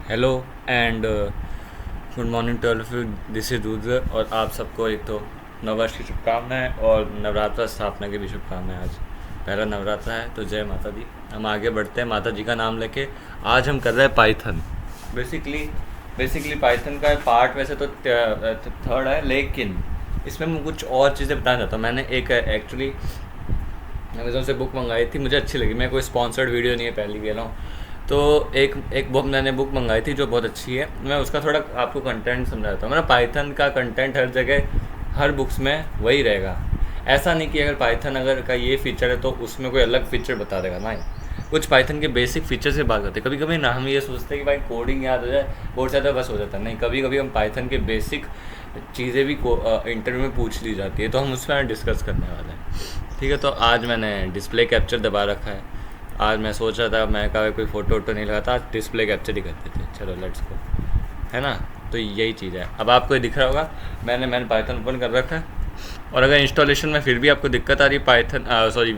Hello and good morning to all of you. This is दूध और आप सबको एक तो नववर्ष की शुभकामनाएं और नवरात्र स्थापना की भी शुभकामनाएं। आज पहला नवरात्र है तो जय माता दी। हम आगे बढ़ते हैं माता जी का नाम लेके। आज हम कर रहे हैं पाइथन। बेसिकली पाइथन का पार्ट वैसे तो थर्ड है, लेकिन इसमें मैं कुछ और चीज़ें बताना चाहता हूँ। मैंने एक एक्चुअली अमेज़ोन से बुक मंगाई थी, मुझे अच्छी लगी। मैं कोई स्पॉन्सर्ड वीडियो नहीं है, पहली कह रहा हूँ। तो एक मैंने बुक मंगाई थी जो बहुत अच्छी है। मैं उसका थोड़ा आपको कंटेंट समझाता हूँ। मेरा पाइथन का कंटेंट हर जगह हर बुक्स में वही रहेगा। ऐसा नहीं कि अगर पाइथन अगर का ये फीचर है तो उसमें कोई अलग फीचर बता देगा, नहीं। कुछ पाइथन के बेसिक फीचर से बात करते हैं। कभी कभी ना हम ये सोचते हैं कि भाई कोडिंग याद हो जाए, बोर्ड से आता बस हो जाता है। नहीं, कभी कभी हम पाइथन के बेसिक चीज़ें भी इंटरव्यू में पूछ ली जाती है, तो हम उस पर डिस्कस करने वाले हैं। ठीक है, तो आज मैंने डिस्प्ले कैप्चर दबा रखा है। आज मैं सोच रहा था, मैं कहा कोई फ़ोटो वोटो नहीं लगाता, आज डिस्प्ले कैप्चर ही करते थे। चलो लेट्स गो, है ना। तो यही चीज़ है। अब आपको ये दिख रहा होगा, मैंने पाइथन ओपन कर रखा है। और अगर इंस्टॉलेशन में फिर भी आपको दिक्कत आ रही है पाइथन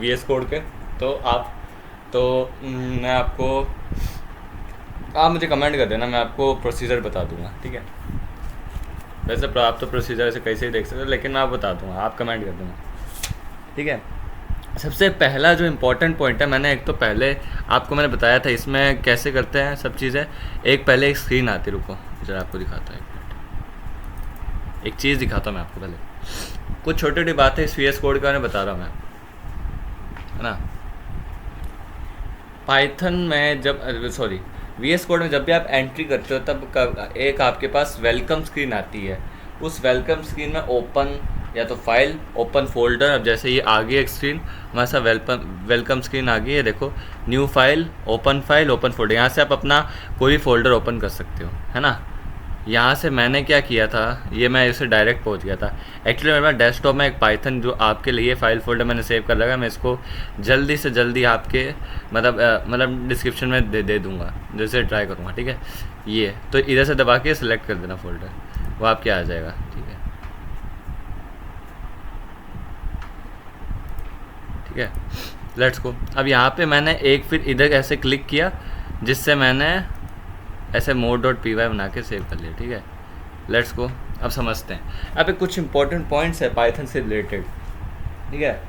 VS कोड के, तो मैं आपको, आप मुझे कमेंट कर देना, मैं आपको प्रोसीजर बता दूंगा। ठीक है, वैसे आप तो प्रोसीजर ऐसे कैसे ही देख सकते हो, लेकिन मैं आप बता दूंगा, आप कमेंट कर दूंगा। ठीक है, सबसे पहला जो इम्पोर्टेंट पॉइंट है, मैंने एक तो पहले आपको मैंने बताया था इसमें कैसे करते हैं सब चीज़ें। पहले एक स्क्रीन आती, रुको जरा आपको दिखाता हूँ, एक मिनट। एक चीज़ दिखाता हूँ मैं आपको पहले। कुछ छोटी छोटी बातें इस VS कोड के बारे में बता रहा हूँ मैं आपको, है ना। पाइथन में जब VS कोड में जब भी आप एंट्री करते हो तब एक आपके पास वेलकम स्क्रीन आती है। उस वेलकम स्क्रीन में ओपन या तो फाइल, ओपन फोल्डर। अब जैसे ये आ गई एक स्क्रीन, हमारे साथ वेलकम स्क्रीन आ गई है। देखो, न्यू फाइल, ओपन फोल्डर। यहाँ से आप अपना कोई फोल्डर ओपन कर सकते हो, है ना। यहाँ से मैंने क्या किया था, ये मैं इसे डायरेक्ट पहुँच गया था। एक्चुअली मेरे पास डेस्कटॉप में एक पाइथन जो आपके लिए फाइल फोल्डर मैंने सेव कर रखा है। मैं इसको जल्दी से जल्दी आपके मतलब डिस्क्रिप्शन में दे दूँगा, जैसे ट्राई करूँगा। ठीक है, ये तो इधर से दबा के सिलेक्ट कर देना फोल्डर, वो आपके आ जाएगा। ठीक है, ठीक है, लेट्स गो। अब यहाँ पे मैंने एक फिर इधर ऐसे क्लिक किया, जिससे मैंने ऐसे mod.py बना के सेव कर लिया। ठीक है, लेट्स गो। अब समझते हैं, अब कुछ इंपॉर्टेंट पॉइंट्स है पाइथन से रिलेटेड। ठीक है,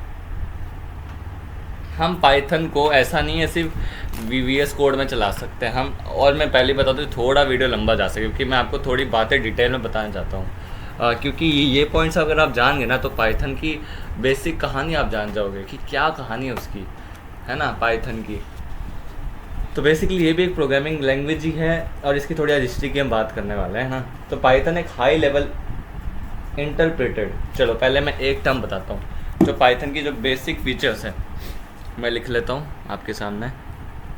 हम पाइथन को ऐसा नहीं है सिर्फ VS कोड में चला सकते हैं हम। और मैं पहले बता दूँ, थोड़ा वीडियो लंबा जा सके, क्योंकि मैं आपको थोड़ी बातें डिटेल में बताना चाहता हूँ। क्योंकि ये पॉइंट्स अगर आप जान गए ना, तो पाइथन की बेसिक कहानी आप जान जाओगे कि क्या कहानी है उसकी, है ना, पाइथन की। तो बेसिकली ये भी एक प्रोग्रामिंग लैंग्वेज ही है, और इसकी थोड़ी हिस्ट्री की हम बात करने वाले हैं ना। तो पाइथन एक हाई लेवल इंटरप्रेटेड, चलो पहले मैं एक टर्म बताता हूँ। जो पाइथन की जो बेसिक फीचर्स है, मैं लिख लेता हूँ आपके सामने।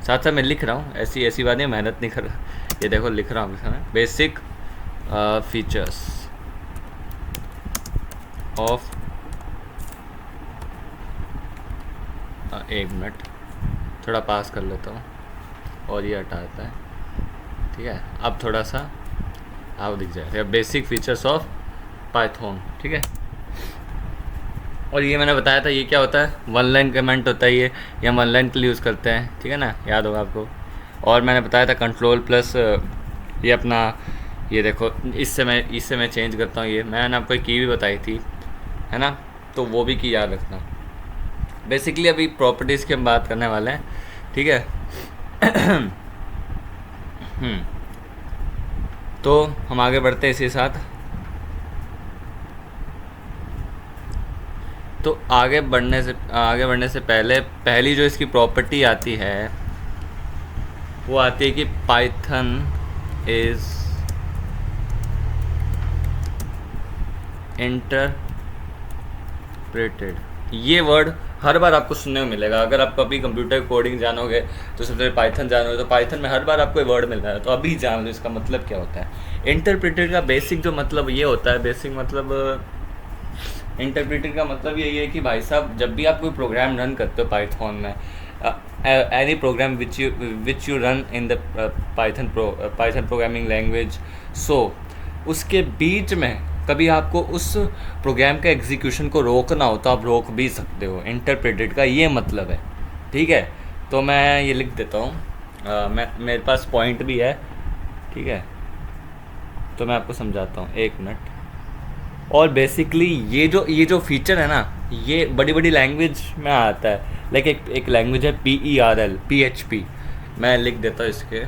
साथ साथ मैं लिख रहा हूँ, ऐसी बात नहीं, मेहनत नहीं कर रहा। ये देखो, लिख रहा हूँ आपके सामने, बेसिक फीचर्स ऑफ, एक मिनट थोड़ा पास कर लेता हूँ और ये हटा देता है। ठीक है, अब थोड़ा सा आप दिख जाएगा, बेसिक फीचर्स ऑफ पाइथन। ठीक है, और ये मैंने बताया था, ये क्या होता है, वन लाइन कमेंट होता है ये हम वन लाइन के लिए यूज़ करते हैं। ठीक है ना, याद होगा आपको। और मैंने बताया था कंट्रोल प्लस ये अपना, ये देखो, इससे मैं चेंज करता हूँ। ये मैंने आपको एक की भी बताई थी, है ना, तो वो भी की याद रखना। बेसिकली अभी प्रॉपर्टीज़ की हम बात करने वाले हैं। ठीक है तो हम आगे बढ़ते हैं इसी साथ। तो आगे बढ़ने से पहले पहली जो इसकी प्रॉपर्टी आती है, वो आती है कि पाइथन इज इंटरप्रेटेड। ये वर्ड हर बार आपको सुनने को मिलेगा। अगर आप कभी कंप्यूटर कोडिंग जानोगे तो सबसे पहले पाइथन जानोगे, तो पाइथन में हर बार आपको ये वर्ड मिल रहा है। तो अभी जान लो इसका मतलब क्या होता है। इंटरप्रेटेड का बेसिक जो मतलब ये होता है, इंटरप्रेटर का मतलब यही है कि भाई साहब, जब भी आप कोई प्रोग्राम रन करते हो पाइथन में, any program which you run in the Python programming language, so उसके बीच में कभी आपको उस प्रोग्राम का एग्जीक्यूशन को रोकना हो तो आप रोक भी सकते हो। इंटरप्रेटेड का ये मतलब है। ठीक है, तो मैं ये लिख देता हूँ, मेरे पास पॉइंट भी है। ठीक है, तो मैं आपको समझाता हूँ, एक मिनट। और बेसिकली ये जो फीचर है ना, ये बड़ी बड़ी लैंग्वेज में आता है। लाइक एक लैंग्वेज है PERL, PHP। मैं लिख देता हूँ इसके,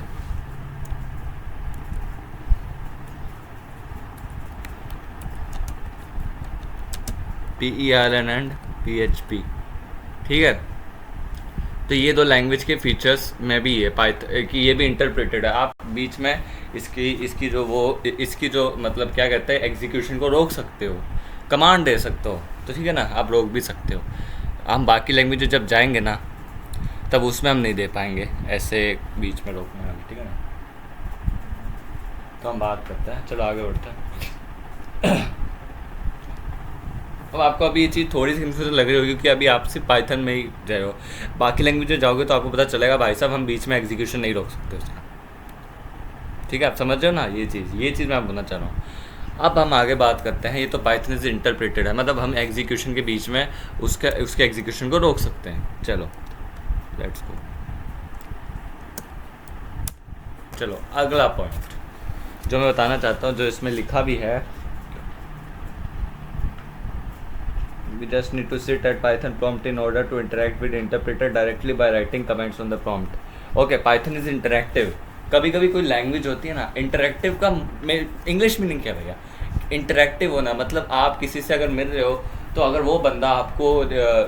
PERL एंड PHP, ठीक है। तो ये दो लैंग्वेज के फीचर्स में भी है कि ये भी इंटरप्रेटेड है। आप बीच में इसकी जो मतलब क्या कहते हैं, एग्जीक्यूशन को रोक सकते हो, कमांड दे सकते हो, तो ठीक है ना, आप रोक भी सकते हो। हम बाकी लैंग्वेज जब जाएंगे ना, तब उसमें हम नहीं दे पाएंगे ऐसे बीच में रोकने वाली, ठीक है ना। तो हम बात करते हैं, चलो आगे बढ़ते हैं। अब आपको अभी ये चीज़ थोड़ी सी कंफ्यूजन लग रही होगी कि अभी आप सिर्फ पाइथन में ही जा रहे हो। बाकी लैंग्वेज में जाओगे तो आपको पता चलेगा भाई साहब हम बीच में एग्जीक्यूशन नहीं रोक सकते उसका, ठीक है। आप समझ रहे हो ना, ये चीज़ मैं आप बोलना चाह रहा हूँ। अब हम आगे बात करते हैं। ये तो पाइथन इज इंटरप्रेटेड है, मतलब हम एग्जीक्यूशन के बीच में उसके एग्जीक्यूशन को रोक सकते हैं। चलो लेट्स गो। चलो अगला पॉइंट जो मैं बताना चाहता हूँ, जो इसमें लिखा भी है, we just need to sit at Python prompt in order to interact with interpreter directly by writing comments on the prompt. Okay, Python is interactive. कभी कभी कोई लैंग्वेज होती है ना, इंटरेक्टिव का इंग्लिश मीनिंग क्या भैया? इंटरेक्टिव होना मतलब आप किसी से अगर मिल रहे हो, तो अगर वो बंदा आपको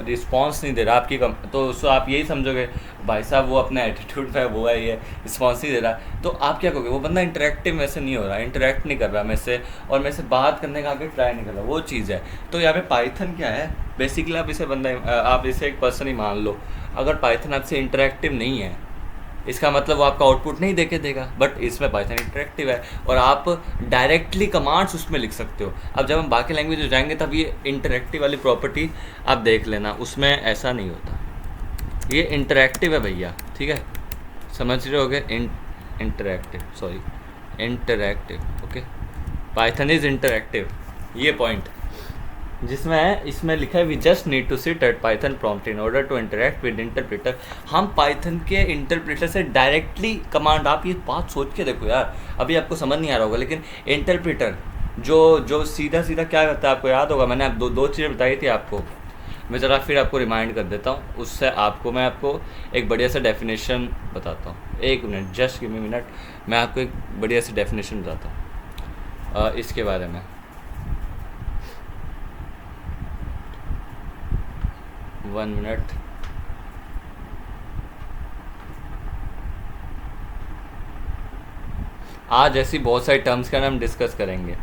रिस्पांस नहीं दे रहा आपकी तो उसको आप यही समझोगे भाई साहब वो अपने एटीट्यूड पे वो है, ये रिस्पांस नहीं दे रहा, तो आप क्या कहोगे? वो बंदा इंटरेक्टिव में से नहीं हो रहा, इंटरेक्ट नहीं कर रहा मेरे से, और मेरे से बात करने का आगे ट्राई नहीं कर रहा, वो चीज़ है। तो यहाँ पे पाइथन क्या है, बेसिकली आप इसे एक पर्सन ही मान लो। अगर पाइथन आपसे इंटरेक्टिव नहीं है, इसका मतलब वो आपका आउटपुट नहीं देके देगा, बट इसमें पाइथन इंटरेक्टिव है और आप डायरेक्टली कमांड्स उसमें लिख सकते हो। अब जब हम बाकी लैंग्वेज में जाएंगे तब ये इंटरेक्टिव वाली प्रॉपर्टी आप देख लेना, उसमें ऐसा नहीं होता। ये इंटरेक्टिव है भैया, ठीक है, समझ रहे होगे? Interactive, okay. Python is interactive, ये पॉइंट जिसमें है, इसमें लिखा है we just need to sit at Python prompt in order to interact with interpreter. हम पाइथन के इंटरप्रेटर से डायरेक्टली कमांड, आप ये बात सोच के देखो यार, अभी आपको समझ नहीं आ रहा होगा, लेकिन इंटरप्रेटर जो सीधा क्या करता है, आपको याद होगा, मैंने दो चीज़ें बताई थी आपको। मैं ज़रा फिर आपको रिमाइंड कर देता हूँ, उससे मैं आपको एक बढ़िया सा डेफिनेशन बताता हूँ। एक minute, just give me minute, मैं आपको एक बढ़िया सी डेफिनेशन बताता हूँ इसके बारे में। 1 मिनट। आज ऐसी बहुत सारी टर्म्स का हम डिस्कस करेंगे।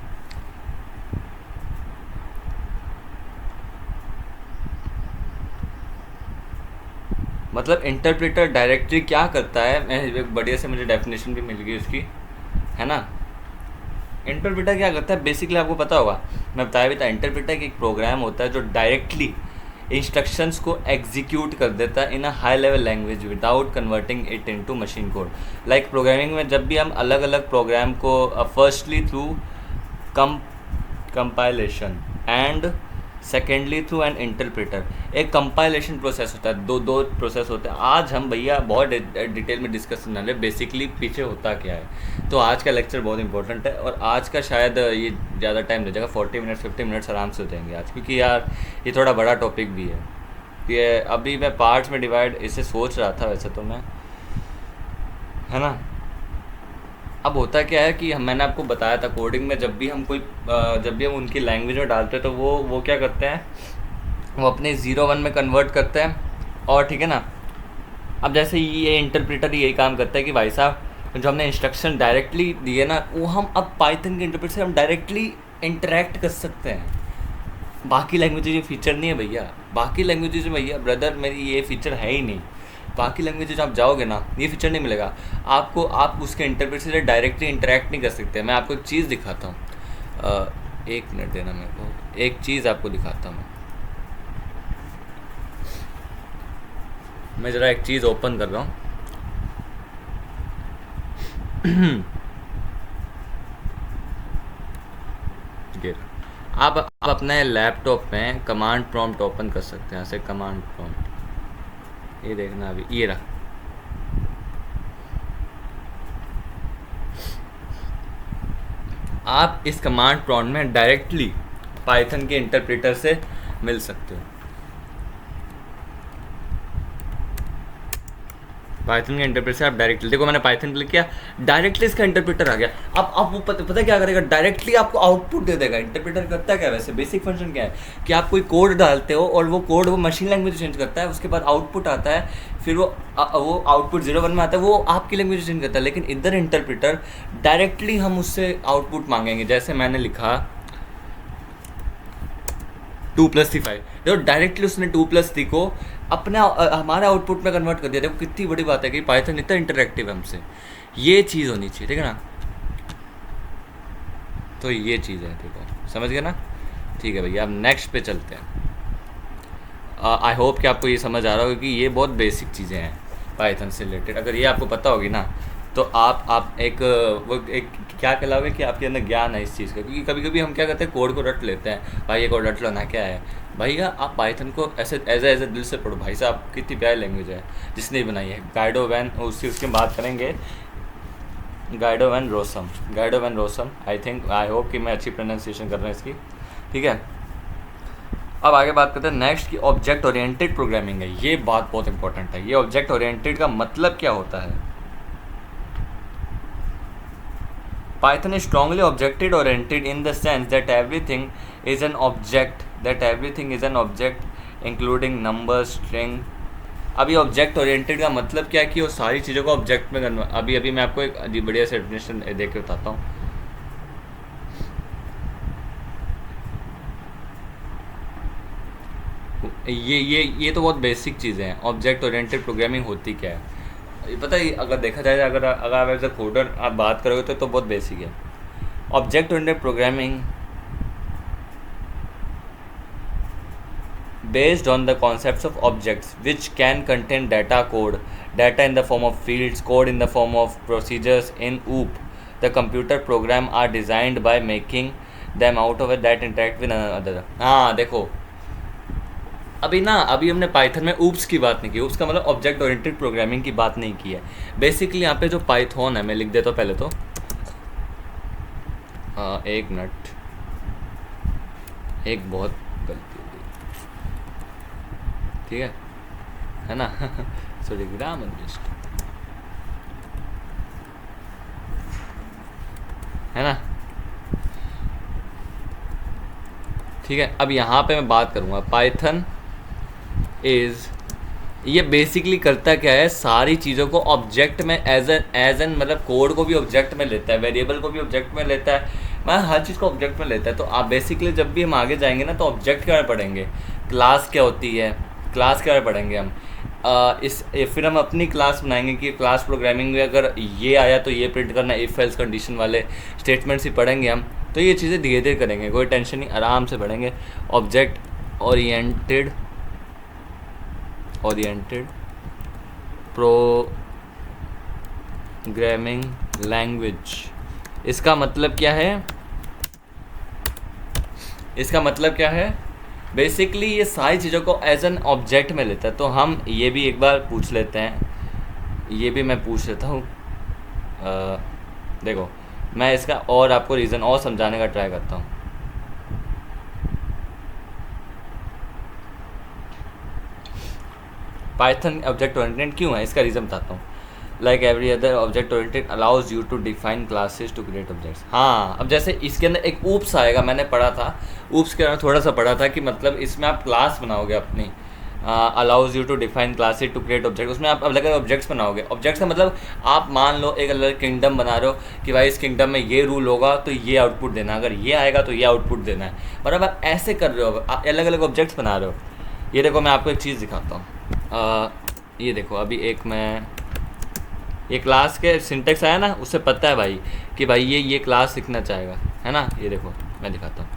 मतलब इंटरप्रेटर डायरेक्टली क्या करता है, मैं एक बढ़िया से मुझे डेफिनेशन भी मिल गई उसकी, है ना। इंटरप्रेटर क्या करता है, बेसिकली आपको पता होगा, मैं बताया भी था, इंटरप्रेटर एक प्रोग्राम होता है जो डायरेक्टली इंस्ट्रक्शंस को एग्जीक्यूट कर देता है in a high level language without converting it into machine code. Like programming में जब भी हम अलग अलग प्रोग्राम को firstly through compilation and secondly through an interpreter, एक कंपाइलेशन प्रोसेस होता है, दो प्रोसेस होते हैं। आज हम भैया बहुत डिटेल में डिस्कस करने वाले बेसिकली पीछे होता क्या है। तो आज का लेक्चर बहुत इंपॉर्टेंट है, और आज का शायद ये ज़्यादा टाइम ले जाएगा, 40 मिनट्स 50 मिनट्स आराम से हो जाएंगे आज, क्योंकि यार ये थोड़ा बड़ा टॉपिक भी है। ये अभी मैं पार्ट्स में डिवाइड इसे सोच रहा था वैसे तो मैं, है ना। अब होता क्या है कि मैंने आपको बताया था, कोडिंग में जब भी हम उनकी लैंग्वेज में डालते हैं, तो वो क्या करते हैं, वो अपने 0-1 में कन्वर्ट करते हैं, और ठीक है ना। अब जैसे ये इंटरप्रेटर यही काम करता है कि भाई साहब जो हमने इंस्ट्रक्शन डायरेक्टली दिए ना, वो हम अब पाइथन के इंटरप्रेटर से हम डायरेक्टली इंटरेक्ट कर सकते हैं। बाकी लैंग्वेजेज ये फीचर नहीं है भैया, बाकी लैंग्वेजेज में भैया ब्रदर मेरी ये फीचर है ही नहीं। बाकी लैंग्वेजेज आप जाओगे ना, ये फीचर नहीं मिलेगा आपको, आप उसके इंटरप्रेटर से डायरेक्टली इंटरेक्ट नहीं कर सकते। मैं आपको एक चीज़ दिखाता हूँ, 1 मिनट देना मेरे को, एक चीज़ आपको दिखाता हूँ। मैं ज़रा एक चीज़ ओपन कर रहा हूँ। आप अपने लैपटॉप में कमांड प्रॉम्प्ट ओपन कर सकते हैं, ऐसे कमांड प्रॉम्प्ट, ये देखना अभी ये रहा। आप इस कमांड प्रॉम्प्ट में डायरेक्टली पाइथन के इंटरप्रेटर से मिल सकते हो। पाइथन का इंटरप्रेटर से आप डायरेक्टली, देखो मैंने पाइथन क्लिक किया, डायरेक्टली इसका इंटरप्रेटर आ गया। अब वो पता क्या करेगा, डायरेक्टली आपको आउटपुट दे देगा। इंटरप्रेटर करता क्या, वैसे बेसिक फंक्शन क्या है कि आप कोई कोड डालते हो और वो कोड वो मशीन लैंग्वेज चेंज करता है, उसके बाद आउटपुट आता है, फिर वो आउटपुट 0 1 में आता है, वो आपकी लैंग्वेज चेंज करता है। लेकिन इधर इंटरप्रेटर डायरेक्टली हम उससे आउटपुट मांगेंगे। जैसे मैंने लिखा 2 + 3 5, देखो डायरेक्टली उसने 2 + 3 को अपने हमारे आउटपुट में कन्वर्ट कर दिया। देखो कितनी बड़ी बात है कि पाइथन इतना इंटरैक्टिव है हमसे, ये चीज़ होनी चाहिए, ठीक है ना। तो ये चीज़ है, देखो समझ गए ना। ठीक है भैया, अब नेक्स्ट पे चलते हैं। आई होप कि आपको ये समझ आ रहा होगा कि ये बहुत बेसिक चीज़ें हैं पाइथन से रिलेटेड। अगर ये आपको पता होगी ना तो आप एक क्या कहलाओगे कि आपके अंदर ज्ञान है इस चीज़ का। क्योंकि कभी कभी हम क्या करते हैं, कोड को रट लेते हैं, भाई ये कोड रट लो ना, क्या है भैया। आप पाइथन को ऐसे एज दिल से पढ़ो भाई साहब, कितनी प्यारी लैंग्वेज है जिसने बनाई है। गाइडो वैन, उसकी बात करेंगे, Guido van Rossum, I hope कि मैं अच्छी प्रोनाउंसिएशन कर रहा हूँ इसकी, ठीक है। अब आगे बात करते हैं नेक्स्ट की ऑब्जेक्ट ओरिएंटेड प्रोग्रामिंग है। ये बात बहुत इंपॉर्टेंट है। ये ऑब्जेक्ट ओरिएंटेड का मतलब क्या होता है। Python is strongly object oriented in the sense that everything is an object including numbers, string। अभी ऑब्जेक्ट ओरिएंटेड का मतलब क्या है कि वो सारी चीज़ों को ऑब्जेक्ट में कन्वर्ट। अभी मैं आपको एक अजीब बढ़िया से डेफिनेशन देख के बताता हूँ। ये तो बहुत बेसिक चीज़ें हैं। ऑब्जेक्ट ओरिएंटेड प्रोग्रामिंग होती क्या है पता है, अगर देखा जाए, अगर आप एज अ कोडर आप बात करोगे तो बहुत बेसिक है। Object oriented programming based on the concepts of objects which can contain data in the form of fields, code in the form of procedures in OOP। The computer program are designed by making them out of it that interact with another। हाँ देखो, अभी हमने Python में oops की बात नहीं की। Oops का मतलब ऑब्जेक्ट ओरिएंटेड प्रोग्रामिंग की बात नहीं की है। बेसिकली यहाँ पे जो पाइथन है, मैं लिख देता हूँ पहले तो, एक मिनट, एक बहुत गलती हो गई, ठीक है ना। सॉरी, ग्रामर लिस्ट है ना, ठीक है। अब यहाँ पे मैं बात करूँगा पाइथन ये बेसिकली करता क्या है, सारी चीज़ों को ऑब्जेक्ट में एज एन मतलब कोड को भी ऑब्जेक्ट में लेता है, वेरिएबल को भी ऑब्जेक्ट में लेता है, मैं हर चीज़ को ऑब्जेक्ट में लेता है। तो आप बेसिकली जब भी हम आगे जाएंगे ना तो ऑब्जेक्ट के बारे में पढ़ेंगे, क्लास क्या होती है, क्लास के बारे में पढ़ेंगे हम। फिर हम अपनी क्लास बनाएंगे कि क्लास प्रोग्रामिंग में अगर ये आया तो ये प्रिंट करना, इफ एल्स कंडीशन वाले स्टेटमेंट्स ही पढ़ेंगे हम। तो ये चीज़ें धीरे धीरे करेंगे, कोई टेंशन नहीं, आराम से पढ़ेंगे। ऑब्जेक्ट ओरिएंटेड प्रोग्रामिंग लैंग्वेज, इसका मतलब क्या है, बेसिकली ये सारी चीज़ों को एज एन ऑब्जेक्ट में लेता है। तो हम ये भी एक बार पूछ लेते हैं, ये भी मैं पूछ लेता हूँ। देखो मैं इसका और आपको रीज़न और समझाने का ट्राई करता हूँ। पाइथन ऑब्जेक्ट ओरिएंटेड क्यों है, इसका रीज़न बताता हूँ। Like every other object oriented allows you to define classes to create objects. हाँ, अब जैसे इसके अंदर एक ऊप्स आएगा, मैंने पढ़ा था ऊप्स के अंदर थोड़ा सा पढ़ा था कि मतलब इसमें आप क्लास बनाओगे अपनी, allows you to define classes to create object, उसमें आप अलग अलग ऑब्जेक्ट्स बनाओगे। ऑब्जेक्ट्स का मतलब आप मान लो एक अलग किंगडम बना रहे हो कि भाई इस किंगडम में ये रूल होगा तो ये आउटपुट देना, अगर ये आएगा तो ये आउटपुट देना है। मतलब आप ऐसे कर रहे हो, आप अलग अलग ऑब्जेक्ट्स बना रहे हो। ये देखो मैं आपको एक चीज़ दिखाता हूँ, ये देखो अभी एक मैं ये क्लास के सिंटेक्स आया ना, उससे पता है भाई कि भाई ये क्लास लिखना चाहेगा, है ना। ये देखो मैं दिखाता हूँ,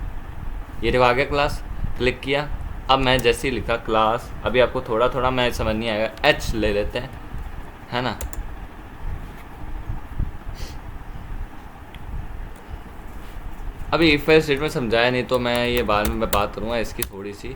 ये देखो आगे क्लास क्लिक किया। अब मैं जैसे ही लिखा क्लास, अभी आपको थोड़ा मैं समझ नहीं आएगा, एच ले लेते हैं, है ना। अभी इफ एल्स स्टेटमेंट समझाया नहीं तो मैं ये बाद में बात करूँगा इसकी थोड़ी सी।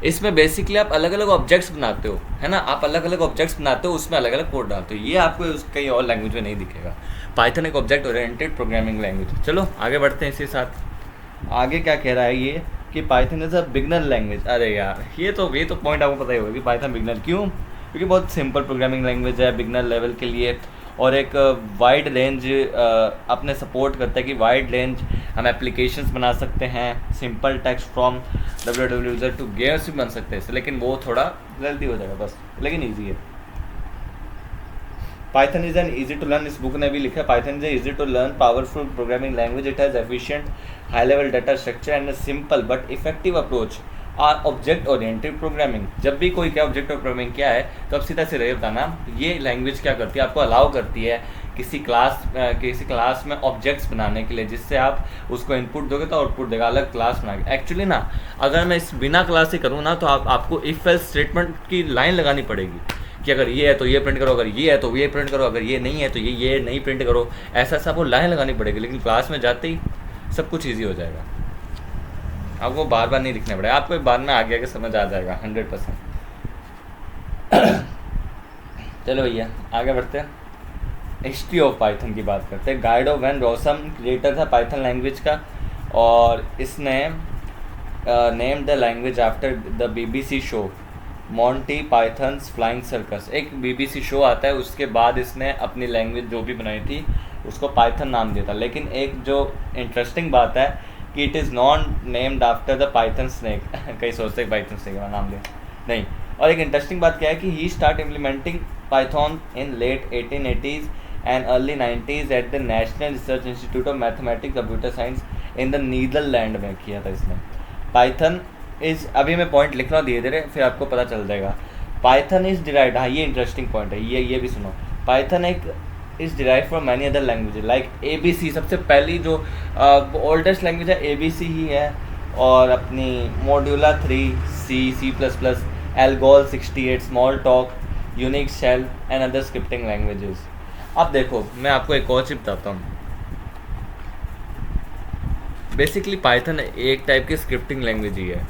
इसमें बेसिकली आप अलग अलग ऑब्जेक्ट्स बनाते हो, है ना, आप अलग अलग ऑब्जेक्ट्स बनाते हो, उसमें अलग अलग कोड डालते हो। ये आपको कहीं और लैंग्वेज में नहीं दिखेगा। पाइथन एक ऑब्जेक्ट ओरिएंटेड प्रोग्रामिंग लैंग्वेज। चलो आगे बढ़ते हैं इसी साथ। आगे क्या कह रहा है ये कि Python is a beginner language. अरे यार ये तो पॉइंट आपको पता ही होगा कि पाइथन बिगनर क्यों, क्योंकि बहुत सिंपल प्रोग्रामिंग लैंग्वेज है बिगनर लेवल के लिए, और एक वाइड रेंज अपने सपोर्ट करता है कि वाइड रेंज हम एप्लीकेशंस बना सकते हैं, simple text from www user to games भी बन सकते हैं इससे, लेकिन वो थोड़ा जल्दी हो जाएगा बस, लेकिन ईजी है। Python is an easy to learn, इस बुक ने भी लिखा है, Python is easy to learn powerful programming language, it has efficient high level data structure and simple but effective approach are object oriented programming. जब भी कोई क्या object programming क्या है तो अब सीधा से रहे बताना, ये लैंग्वेज क्या करती है, आपको अलाउ करती है किसी क्लास में ऑब्जेक्ट्स बनाने के लिए, जिससे आप उसको इनपुट दोगे तो आउटपुट देगा, अलग क्लास बना के। एक्चुअली ना अगर मैं इस बिना क्लास से करूँ ना तो आपको इफ एल्स स्टेटमेंट की लाइन लगानी पड़ेगी कि अगर ये है तो ये प्रिंट करो, अगर ये है तो ये प्रिंट करो, अगर ये नहीं है तो ये नहीं प्रिंट करो, ऐसा आपको लाइन लगानी पड़ेगी। लेकिन क्लास में जाते ही सब कुछ ईजी हो जाएगा, आपको बार बार नहीं लिखना पड़ेगा, आपको बाद में आगे समझ आ जाएगा 100%। चलो भैया आगे बढ़ते हैं, हिस्ट्री ऑफ पाइथन की बात करते हैं। गाइड ऑफ वैन रॉसम क्रिएटर था पाइथन लैंग्वेज का, और इसने name the language after the BBC show Monty pythons flying circus. एक BBC शो आता है, उसके बाद इसने अपनी लैंग्वेज जो भी बनाई थी उसको पाइथन नाम दिया था। लेकिन एक जो इंटरेस्टिंग बात है कि it is not named after the Python snake. कई सोचते हैं पाइथन स्नेक का नाम लिया, नहीं। और एक इंटरेस्टिंग बात क्या है कि he start implementing Python in late 1880s and early 90s at the National Research Institute of Mathematics Computer Science in the Netherland में किया था इसने। पाइथन इज, अभी मैं पॉइंट लिख रहा हूँ धीरे धीरे फिर आपको पता चल जाएगा। पाइथन इज डिराइव्ड, हाँ ये इंटरेस्टिंग पॉइंट है, ये भी सुनो। पाइथन एक is derive from many other language like ABC, सबसे पहली जो ओल्डेस्ट लैंग्वेज है ABC ही है, और अपनी Modula 3, C++, Algol 68, Smalltalk, Unix, shell and other scripting languages. अब देखो मैं आपको एक और चीज़ बताता हूँ। बेसिकली पाइथन एक टाइप की स्क्रिप्टिंग लैंग्वेज ही है।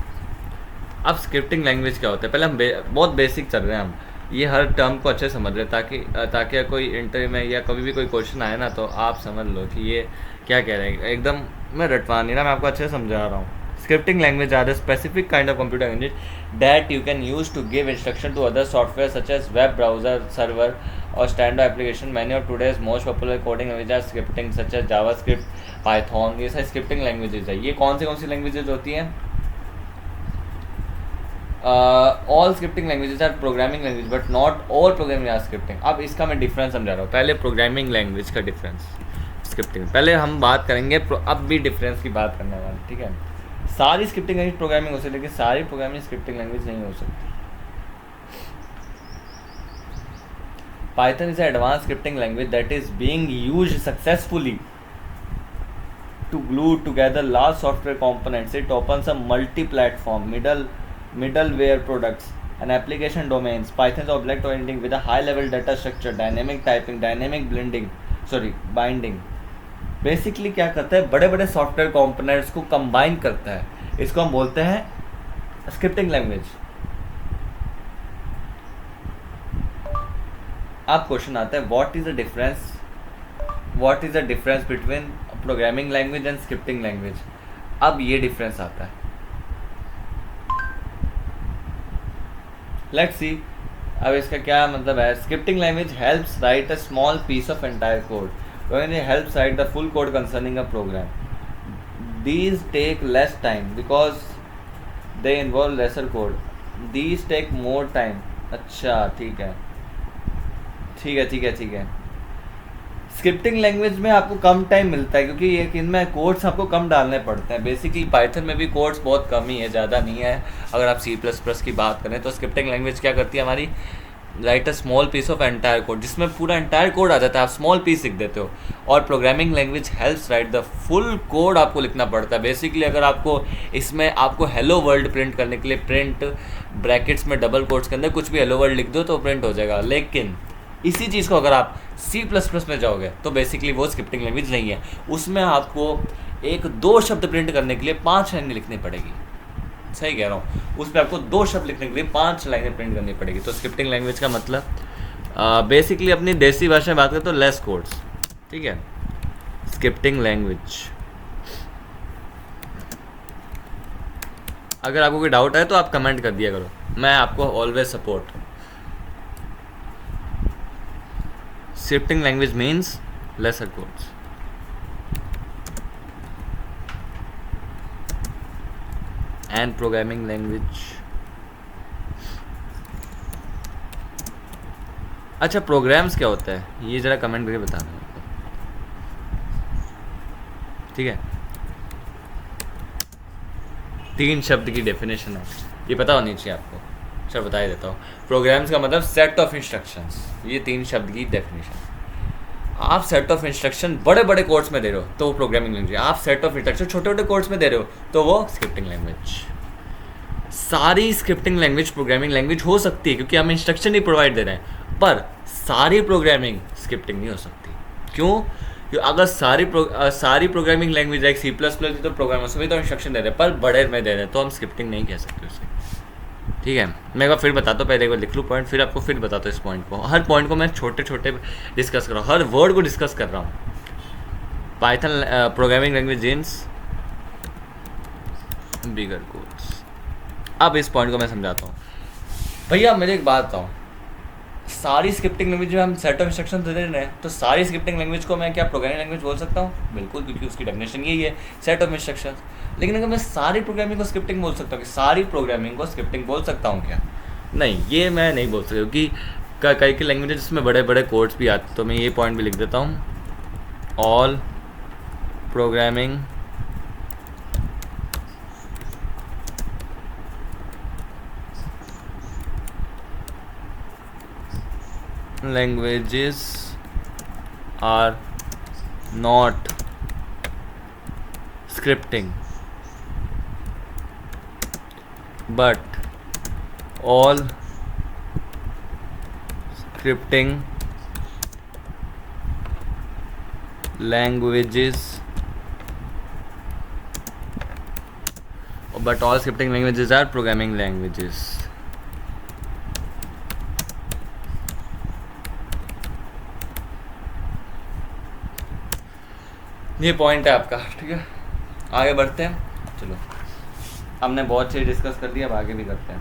अब स्क्रिप्टिंग लैंग्वेज क्या होता है, पहले हम बहुत बेसिक चल रहे हैं, हम ये हर टर्म को अच्छे समझ रहे हैं ताकि कोई इंटरव्यू में या कभी भी कोई क्वेश्चन आए ना तो आप समझ लो कि ये क्या कह रहे हैं। एकदम मैं रटवा नहीं रहा, मैं आपको अच्छे से समझा रहा हूँ। Scripting language are a specific kind of computer language that you can use to give instruction to other software such as web browser, server or standard application. Many of today's most popular coding languages are scripting such as JavaScript, Python. ये सारी scripting languages है। ये कौन सी languages होती हैं? All scripting languages are programming language but not all programming are scripting. अब इसका मैं डिफरेंस समझा रहा हूँ। पहले प्रोग्रामिंग लैंग्वेज का डिफरेंस, स्क्रिप्टिंग पहले हम बात करेंगे, अब भी डिफरेंस की बात करने वाले, ठीक है। सारी स्क्रिप्टिंग लैंग्वेज प्रोग्रामिंग हो सकती है लेकिन सारी प्रोग्रामिंग स्क्रिप्टिंग लैंग्वेज नहीं हो सकती। Python is an advanced scripting language that is being used successfully to glue together large software components. It opens up multi-platform, middleware products and application domains. Python is object-oriented with a high-level data structure, dynamic typing, dynamic binding. Basically क्या करता है, बड़े बड़े software components को combine करता है, इसको हम बोलते हैं स्क्रिप्टिंग लैंग्वेज। अब क्वेश्चन आता है what is the difference between programming language and scripting language. अब ये डिफरेंस आता है, लेट्स सी। अब इसका क्या मतलब है, scripting language helps write a small piece of entire code when it helps write the full code concerning a program. These take less time because they involve lesser code. These take more time. अच्छा ठीक है। Scripting language में आपको कम time मिलता है क्योंकि ये इनमें कोड्स आपको कम डालने पड़ते हैं। बेसिकली पाइथन में भी कोड्स बहुत कम ही है, ज़्यादा नहीं है। अगर आप C++ की बात करें तो स्क्रिप्टिंग लैंग्वेज क्या करती है हमारी, write a small piece of entire code, जिसमें पूरा एंटायर कोड आ जाता है, आप स्मॉल पीस लिख देते हो। और programming language helps right the full code, आपको लिखना पड़ता है। बेसिकली अगर आपको इसमें आपको हेलो वर्ल्ड प्रिंट करने के लिए प्रिंट ब्रैकेट्स में डबल कोट्स के अंदर कुछ भी हेलो वर्ल्ड लिख दो तो प्रिंट हो जाएगा। लेकिन इसी चीज़ को अगर आप C++ में जाओगे तो बेसिकली वो स्क्रिप्टिंग लैंग्वेज नहीं है, उसमें आपको 1-2 शब्द प्रिंट करने के लिए 5 लाइनें लिखनी पड़ेगी। सही कह रहा हूँ, उस पर आपको 2 शब्द लिखने के लिए 5 लाइनें प्रिंट करनी पड़ेगी। तो स्क्रिप्टिंग लैंग्वेज का मतलब बेसिकली अपनी देसी भाषा में बात करें तो लेस कोड्स, ठीक है। स्क्रिप्टिंग लैंग्वेज, अगर आपको कोई डाउट है तो आप कमेंट कर दिया करो, मैं आपको always support. Scripting language means lesser codes. And programming language, अच्छा प्रोग्राम्स क्या होता है ये ज़रा कमेंट करके बताना आपको, ठीक है। 3 शब्द की डेफिनेशन है, ये पता होनी चाहिए आपको। चलो बता ही देता हूँ। प्रोग्राम्स का मतलब सेट ऑफ इंस्ट्रक्शंस, ये 3 शब्द की डेफिनेशन। आप सेट ऑफ इंस्ट्रक्शन बड़े बड़े कोड्स में दे रहे हो तो वो प्रोग्रामिंग लैंग्वेज। आप सेट ऑफ इंस्ट्रक्शन छोटे छोटे कोड्स में दे रहे हो तो वो स्क्रिप्टिंग लैंग्वेज। सारी स्क्रिप्टिंग लैंग्वेज प्रोग्रामिंग लैंग्वेज हो सकती है क्योंकि हम इंस्ट्रक्शन ही प्रोवाइड दे रहे हैं, पर सारी प्रोग्रामिंग स्क्रिप्टिंग नहीं हो सकती। क्यों? क्योंकि अगर सारी प्रोग्रामिंग लैंग्वेज लाइक C++ तो प्रोग्रामर्स भी तो इंस्ट्रक्शन दे रहे हैं, पर बड़े में दे रहे हैं तो हम स्क्रिप्टिंग नहीं कह सकते उसे, ठीक है। मैं एक बार फिर बताता हूँ, पहले एक बार लिख लूँ पॉइंट, फिर आपको फिर बताता हूँ इस पॉइंट को। हर पॉइंट को मैं छोटे छोटे डिस्कस कर रहा हूँ, हर वर्ड को डिस्कस कर रहा हूँ। पाइथन प्रोग्रामिंग लैंग्वेज मीन्स बिगर कोड्स। अब इस पॉइंट को मैं समझाता हूँ। भैया मेरे एक बात बताओ, सारी स्क्रिप्टिंग लैंग्वेज में हम सेट ऑफ इंस्ट्रक्शन दे रहे हैं, तो सारी स्क्रिप्टिंग लैंग्वेज को मैं क्या प्रोग्रामिंग लैंग्वेज बोल सकता हूँ? बिल्कुल, क्योंकि उसकी डेफिनेशन यही है, सेट ऑफ इंस्ट्रक्शन। लेकिन अगर मैं सारी प्रोग्रामिंग को स्क्रिप्टिंग बोल सकता हूँ, कि सारी प्रोग्रामिंग को स्क्रिप्टिंग बोल सकता हूँ क्या? नहीं, ये मैं नहीं बोल सकता, क्योंकि कई की लैंग्वेज जिसमें बड़े बड़े कोड्स भी आते। तो मैं ये पॉइंट भी लिख देता हूँ, all programming languages are not scripting, but all scripting languages are programming languages. ये पॉइंट है आपका, ठीक है। आगे बढ़ते हैं, चलो हमने बहुत चीज़ डिस्कस कर दिया, अब आगे भी करते हैं।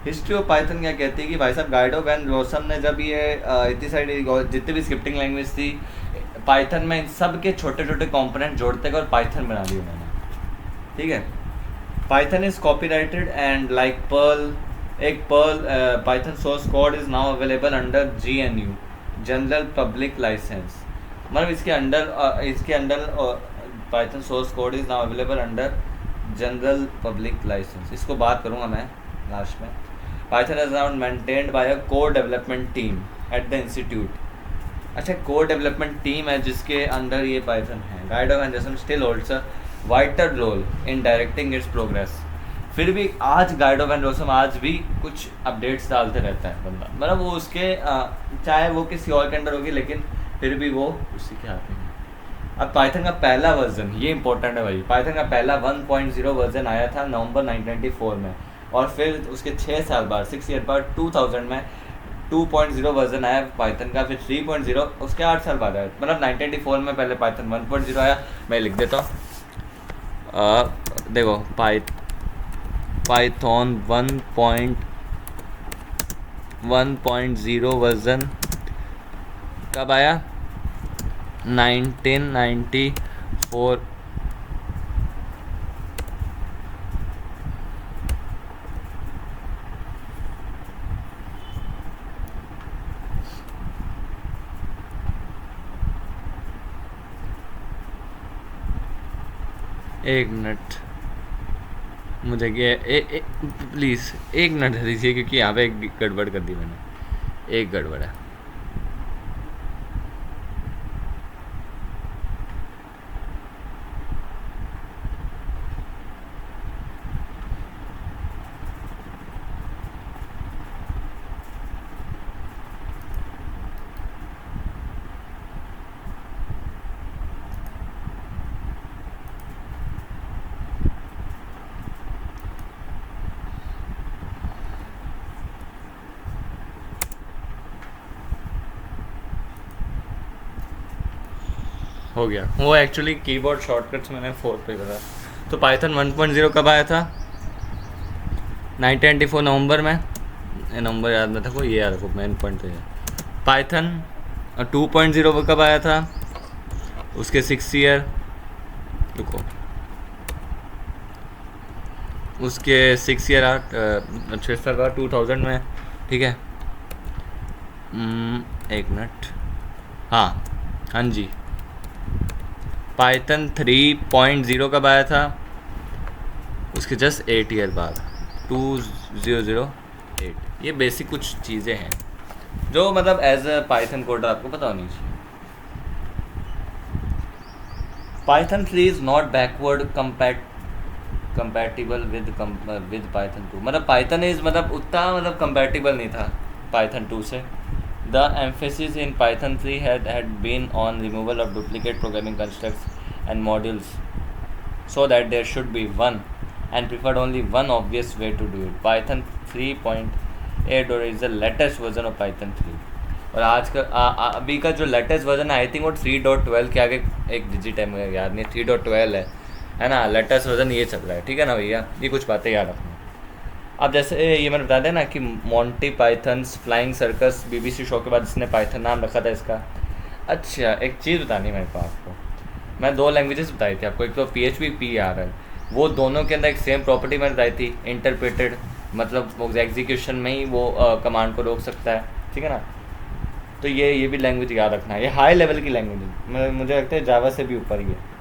हिस्ट्री ऑफ पाइथन क्या कहती है कि भाई साहब गाइडो वैन रोसम ने जब ये इतनी सारी जितनी भी स्क्रिप्टिंग लैंग्वेज थी पाइथन में, इन सब के छोटे छोटे कंपोनेंट जोड़ते गए और पाइथन बना दी उन्होंने, ठीक है। Python is copyrighted and like Perl Python source code is now available under GNU general public license. मतलब इसके under Python source code is now available under general public license. इसको बात करूँगा मैं लास्ट में। Python is now maintained by a core development team at the institute. अच्छा, core development team है जिसके अंदर ये पाइथन है। Guide organization still holds a vital role in directing it's progress. फिर भी आज गाइड ऑफ एंड रोसम आज भी कुछ अपडेट्स डालते रहता है बंदा, मतलब वो उसके चाहे वो किसी और के अंडर होगी, लेकिन फिर भी वो उसी के हाथ में है। अब पाइथन का पहला वर्जन, ये इंपॉर्टेंट है भाई, पाइथन का पहला 1.0 वर्जन आया था नवंबर 1994 में, और फिर उसके 6 साल बाद 6 ईयर बाद 2000 में 2.0 वर्जन आया पाइथन का, फिर 3.0 उसके 8 साल बाद आया। मतलब 1994 में पहले पाइथन 1.0 आया। मैं लिख देता हूँ, देखो पाइथन 1.0 वर्जन कब आया? 1994। एक मिनट मुझे प्लीज़ 1 मिनट दे दीजिए, क्योंकि यहाँ पे गड़बड़ कर दी मैंने, एक गड़बड़ है। हो गया। वो एक्चुअली कीबोर्ड शॉर्टकट्स मैंने 4 पे करा। तो पाइथन 1.0 कब आया था? 1994 नवंबर में। नवंबर याद नहीं था कोई, ये याद रखो, मेन पॉइंट तो ये। पाइथन 2.0 कब आया था? उसके 6 ईयर, रुको, उसके 6 ईयर 6 साल बाद 2000 में, ठीक है। एक मिनट, हाँ हाँ जी। पाइथन 3.0 कब आया था? उसके जस्ट 8 ईयर बाद, 2008। ये बेसिक कुछ चीज़ें हैं जो मतलब एज अ पाइथन कोडर आपको पता होनी चाहिए। Python 3 is not backward compatible with Python 2। मतलब पाइथन इज़ मतलब उतना मतलब कंपैटिबल नहीं था पाइथन 2 से। The emphasis in Python 3 had been on removal of duplicate programming constructs and modules, so that there should be one and preferred only one obvious way to do it. Python 3.8 is the latest version of Python 3, और आज का अभी का जो latest version है I think वो 3.12 के आगे एक डिजिट है, मुझे याद नहीं, 3.12 है ना। लेटेस्ट वर्जन ये चल रहा है, ठीक है ना भैया, ये कुछ बातें याद रखना। अब जैसे ये मैंने बता दें ना कि Monty pythons flying circus BBC show के बाद इसने पाइथन नाम रखा था इसका। अच्छा, एक चीज़ बतानी है मेरे को आपको, मैं 2 लैंग्वेजेस बताई थी आपको, एक तो PHP PRL, वो दोनों के अंदर एक सेम प्रॉपर्टी मैंने बताई थी, इंटरप्रेटेड, मतलब एग्जीक्यूशन में ही वो कमांड को रोक सकता है, ठीक है ना। तो ये भी लैंग्वेज याद रखना है, ये हाई लेवल की लैंग्वेज है, मुझे लगता है जावा से भी ऊपर ही है।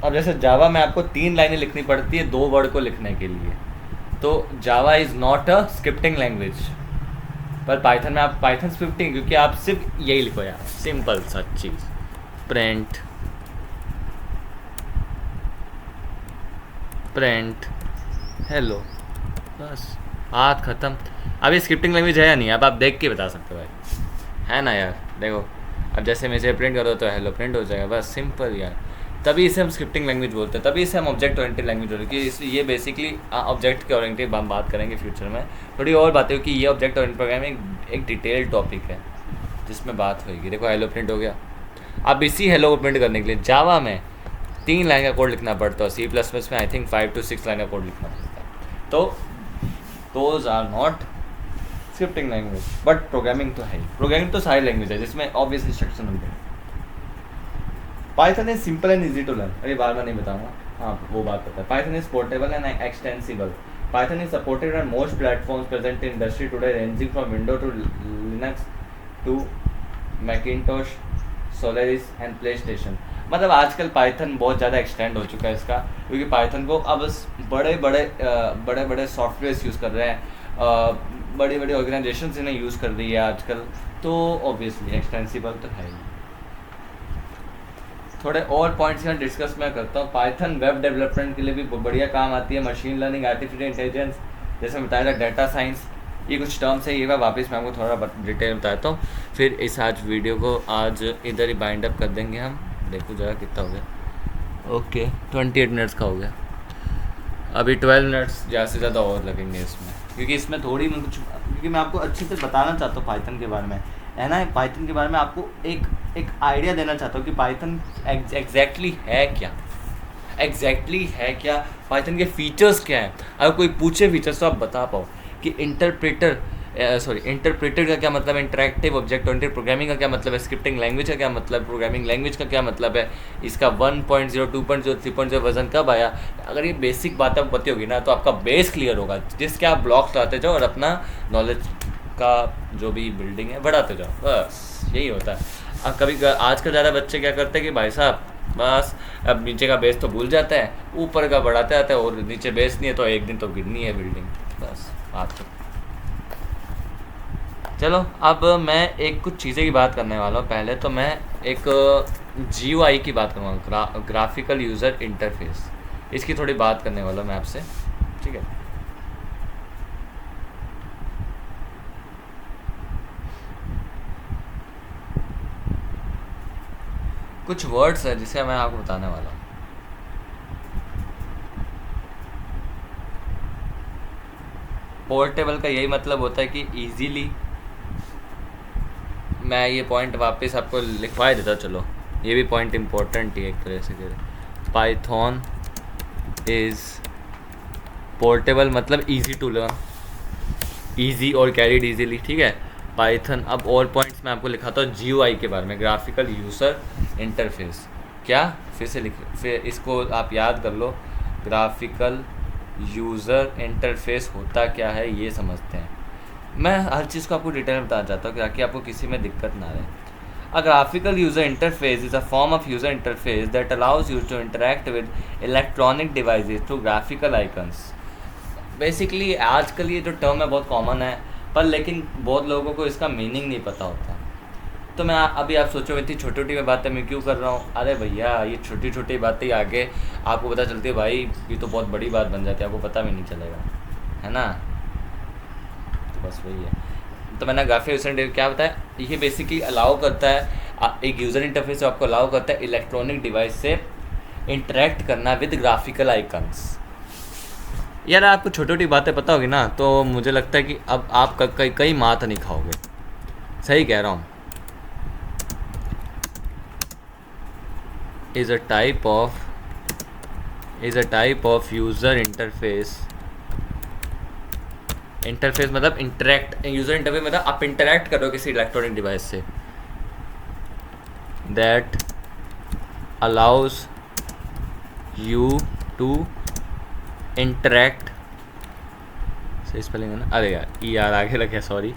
अब जैसे जावा में आपको 3 लाइनें लिखनी पड़ती है 2 वर्ड को लिखने के लिए, तो जावा is not a scripting language. पर पाइथन में आप पाइथन स्क्रिप्टिंग, क्योंकि आप सिर्फ यही लिखो यार, सिंपल सा चीज़, प्रिंट हेलो, बस बात ख़त्म। अब ये स्क्रिप्टिंग लैंग्वेज है या नहीं, अब आप देख के बता सकते हो भाई, है ना यार। देखो अब जैसे मैं इसे प्रिंट करो तो हेलो प्रिंट हो जाएगा, बस सिंपल यार। तभी इसे हम स्क्रिप्टिंग लैंग्वेज बोलते हैं, तभी इसे हम ऑब्जेक्ट ओरिएंटेड लैंग्वेज बोलते हैं कि ये बेसिकली ऑब्जेक्ट के ओरिएंटेड हम बात करेंगे फ्यूचर में थोड़ी और बातें, कि ये ऑब्जेक्ट ओरिएंटेड प्रोग्रामिंग एक डिटेल्ड टॉपिक है जिसमें बात होगी। देखो हेलो प्रिंट हो गया। अब इसी हेलो को प्रिंट करने के लिए जावा में 3 लाइन का कोड लिखना पड़ता है, C++ में आई थिंक 5 to 6 लाइन का कोड लिखना पड़ता है। तो those are not scripting language, but programming तो है ही। प्रोग्रामिंग तो सारी लैंग्वेज है जिसमें ऑब्वियस इंस्ट्रक्शन होते हैं। Python is simple and easy to learn, अरे बार नहीं बताऊंगा, हाँ वो बात पता है। Python is portable and extensible. Python is supported on most platforms present in industry today, ranging from window to Linux to Macintosh, Solaris and PlayStation. मतलब आजकल पाइथन बहुत ज़्यादा एक्सटेंड हो चुका है इसका, क्योंकि पाइथन को अब बड़े बड़े सॉफ्टवेयर यूज़ कर रहे हैं, बड़ी बड़ी ऑर्गेनाइजेशन इन्हें यूज़ कर रही है आजकल, तो ऑब्वियसली एक्सटेंसिबल तो है ही। थोड़े और पॉइंट्स यहाँ डिस्कस मैं करता हूँ। पाइथन वेब डेवलपमेंट के लिए भी बढ़िया काम आती है, मशीन लर्निंग, आर्टिफिशियल इंटेलिजेंस, जैसे बताया था, डाटा साइंस, ये कुछ टर्म्स है, ये मैं वापस मैं आपको थोड़ा डिटेल बताता हूँ। फिर इस आज वीडियो को आज इधर ही बाइंड अप कर देंगे हम। देखो जरा कितना हो गया, ओके 28 मिनट्स का हो गया। अभी 12 मिनट्स ज़्यादा से ज़्यादा और लगेंगे इसमें, क्योंकि इसमें थोड़ी मैं कुछ, क्योंकि मैं आपको अच्छे से बताना चाहता हूँ पाइथन के बारे में, है ना। पाइथन के बारे में आपको एक आइडिया देना चाहता हूँ कि पाइथन एग्जैक्टली है क्या, पाइथन के फीचर्स क्या हैं। अगर कोई पूछे फीचर्स तो आप बता पाओ कि इंटरप्रेटर का क्या मतलब है, इंटरैक्टिव ऑब्जेक्ट ओरिएंटेड प्रोग्रामिंग का क्या मतलब है, स्क्रिप्टिंग लैंग्वेज का क्या मतलब, प्रोग्रामिंग लैंग्वेज का क्या मतलब है, इसका 1.0 2.0 3.0 वर्जन कब आया। अगर ये बेसिक बात आपको पता होगी ना, तो आपका बेस क्लियर होगा, जिसके आप ब्लॉक्स लाते जाओ और अपना नॉलेज का जो भी बिल्डिंग है बढ़ाते जाओ, बस यही होता है। अब कभी आजकल ज़्यादा बच्चे क्या करते हैं कि भाई साहब बस अब नीचे का बेस तो भूल जाता है, ऊपर का बढ़ाते आता है, और नीचे बेस नहीं है तो एक दिन तो गिरनी है बिल्डिंग, बस बात तो। चलो अब मैं एक कुछ चीज़ें की बात करने वाला हूँ। पहले तो मैं एक GUI की बात करूँगा, ग्राफिकल यूज़र इंटरफेस, इसकी थोड़ी बात करने वाला हूँ मैं आपसे, ठीक है। कुछ वर्ड्स है जिसे मैं आपको बताने वाला हूँ। पोर्टेबल का यही मतलब होता है कि इजीली मैं ये पॉइंट वापस आपको लिखवा ही देता, चलो ये भी पॉइंट इम्पोर्टेंट ही एक तरह से। पाइथन इज़ पोर्टेबल मतलब इजी टू लर्न, इजी और कैरीड इजीली, ठीक है। पाइथन, अब और पॉइंट्स मैं आपको लिखाता हूँ GUI के बारे में, ग्राफिकल यूज़र इंटरफेस। क्या, फिर से लिख, फिर इसको आप याद कर लो, ग्राफिकल यूज़र इंटरफेस होता क्या है ये समझते हैं। मैं हर चीज़ को आपको डिटेल में बताना चाहता हूँ ताकि आपको किसी में दिक्कत ना रहे। A graphical user interface is a form of user interface that allows you to interact with electronic devices through graphical icons. Basically आजकल ये जो टर्म है बहुत कॉमन है, पर लेकिन बहुत लोगों को इसका मीनिंग नहीं पता होता। तो मैं अभी आप सोचो इतनी छोटी छोटी बातें मैं क्यों कर रहा हूँ, अरे भैया ये छोटी छोटी बातें आगे आपको पता चलती है भाई, ये तो बहुत बड़ी बात बन जाती है, आपको पता भी नहीं चलेगा, है ना। तो बस वही है। तो मैंने ग्राफिकल यूज़र इंटरफेस क्या बताया, ये बेसिकली अलाउ करता है, एक यूज़र इंटरफेस जो आपको अलाउ करता है इलेक्ट्रॉनिक डिवाइस से इंटरेक्ट करना विद ग्राफिकल आइकन्स। यार आपको छोटी छोटी बातें पता होगी ना, तो मुझे लगता है कि अब आप कई मात नहीं खाओगे, सही कह रहा हूँ। Is a type of user interface मतलब इंटरेक्ट, यूज़र इंटरफेस मतलब आप इंटरेक्ट करो किसी इलेक्ट्रॉनिक डिवाइस से, that allows you to interact, सही स्पेलिंग है ना, अरे यार आगे लगे, सॉरी,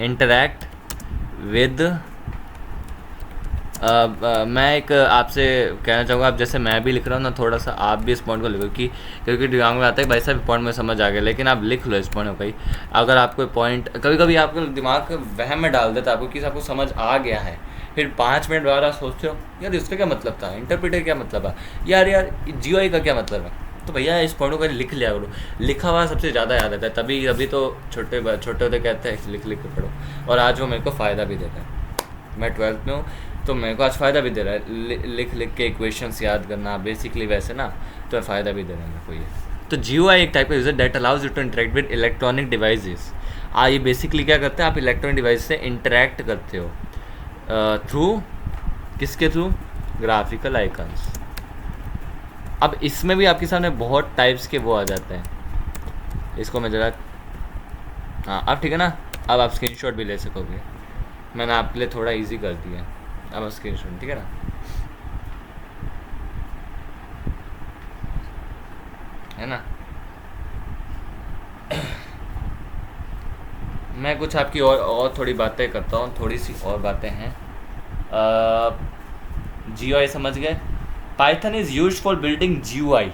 इंटरेक्ट विद। मैं एक आपसे कहना चाहूँगा, आप जैसे मैं भी लिख रहा हूँ ना, थोड़ा सा आप भी इस पॉइंट को लिखो, क्योंकि दिमाग में आता है भाई साहब पॉइंट में समझ आ गया, लेकिन आप लिख लो इस पॉइंट को। कहीं अगर आपको पॉइंट कभी कभी आपके दिमाग वहम में डाल देता है आपको कि आपको समझ आ गया है, फिर 5 मिनट बाद आप सोचते हो यार इसका क्या मतलब था, इंटरप्रेटर क्या मतलब है, यार GUI का क्या मतलब है। तो भैया इस पॉइंट को लिख लिया करो, लिखा हुआ सबसे ज़्यादा याद आता है, तभी अभी तो छोटे होते कहते हैं लिख के पढ़ो, और आज वो मेरे को फ़ायदा भी देता है। मैं 12th में हूँ तो मेरे को आज फ़ायदा भी दे रहा है, लिख के इक्वेशंस याद करना बेसिकली, वैसे ना तो फ़ायदा भी दे रहा है मेरे को ये। तो GUI एक टाइप का user that allows you to interact with electronic devices. ये बेसिकली क्या करते हैं, आप इलेक्ट्रॉनिक डिवाइस से इंटरेक्ट करते हो थ्रू, किसके थ्रू, ग्राफिकल आइकन्स। अब इसमें भी आपके सामने बहुत टाइप्स के वो आ जाते हैं, इसको मैं ज़रा, हाँ अब ठीक है ना, अब आप स्क्रीनशॉट भी ले सकोगे, मैंने आपके लिए थोड़ा इजी कर दिया, अब स्क्रीनशॉट, ठीक है ना, है ना। मैं कुछ आपकी और थोड़ी बातें करता हूँ, थोड़ी सी और बातें हैं। GUI समझ गए। Python is used for building GUI.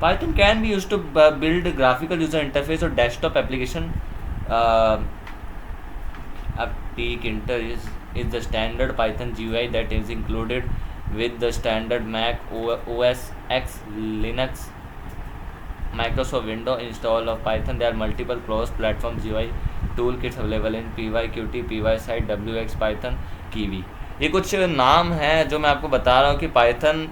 Python can be used to build graphical user interface or desktop application. Tkinter is the standard Python GUI that is included with the standard Mac OS X, Linux, Microsoft Windows install of Python. There are multiple cross-platform GUI toolkits available in PyQt, PySide, WX, Python, Kiwi. ये कुछ नाम हैं जो मैं आपको बता रहा हूँ कि पाइथन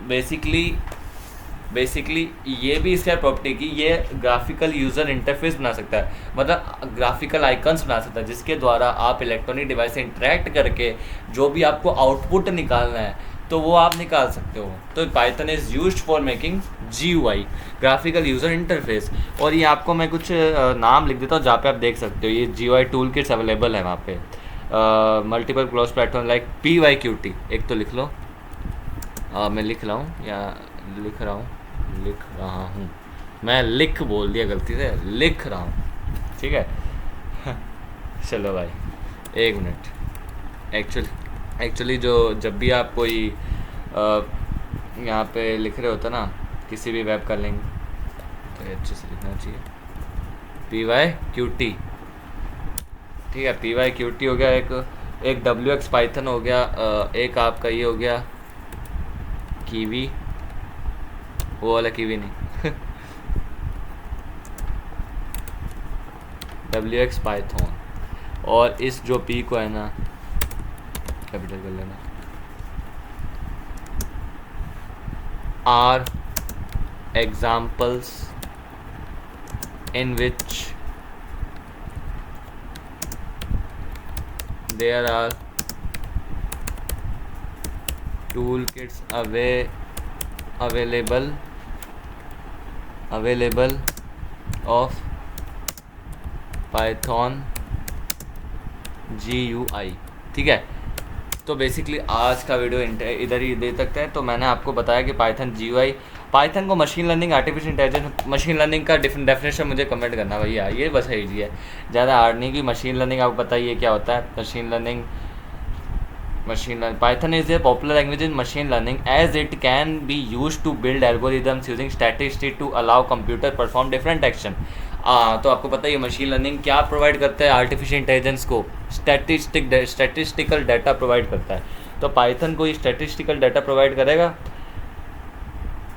बेसिकली ये भी इसका प्रॉपर्टी कि ये ग्राफिकल यूज़र इंटरफेस बना सकता है, मतलब ग्राफिकल आइकन्स बना सकता है, जिसके द्वारा आप इलेक्ट्रॉनिक डिवाइस से इंटरेक्ट करके जो भी आपको आउटपुट निकालना है तो वो आप निकाल सकते हो। तो Python is used for making GUI, graphical user interface. और ये आपको मैं कुछ नाम लिख देता हूँ जहाँ पे आप देख सकते हो, ये GUI टूल किट्स अवेलेबल है वहाँ पे, multiple cross platform like PyQt, एक तो लिख लो, मैं लिख रहा हूँ, मैं लिख बोल दिया गलती से, लिख रहा हूँ, ठीक है। चलो भाई एक मिनट, एक्चुअली जब भी आप कोई यहाँ पे लिख रहे होते ना किसी भी वेब का लिंक, तो अच्छे से लिखना चाहिए PyQt, ठीक है। PyQt हो गया, एक WX पाइथन हो गया, एक आपका ये हो गया कीवी, वो वाला कीवी नहीं WX पाइथन, और इस जो P को है ना कैपिटल कर लेना, are examples in which there are tool kits available of Python GUI। ठीक है, तो बेसिकली आज का वीडियो इधर ही दे सकते हैं। तो मैंने आपको बताया कि पाइथन GUI, पाइथन को machine learning, artificial intelligence, machine learning का डेफिनेशन मुझे कमेंट करना भैया, ये बस ईजी है, ज़्यादा हार्ड नहीं। कि मशीन लर्निंग आपको पता ही है क्या होता है। Machine learning Python is a popular language in machine learning as it can be use to build algorithms using statistics to allow computer perform different action. तो आपको पता है मशीन लर्निंग क्या प्रोवाइड करता है, आर्टिफिशियल इंटेलिजेंस को statistical data provide करता है। तो पाइथन को स्टैटिस्टिकल डाटा प्रोवाइड करेगा,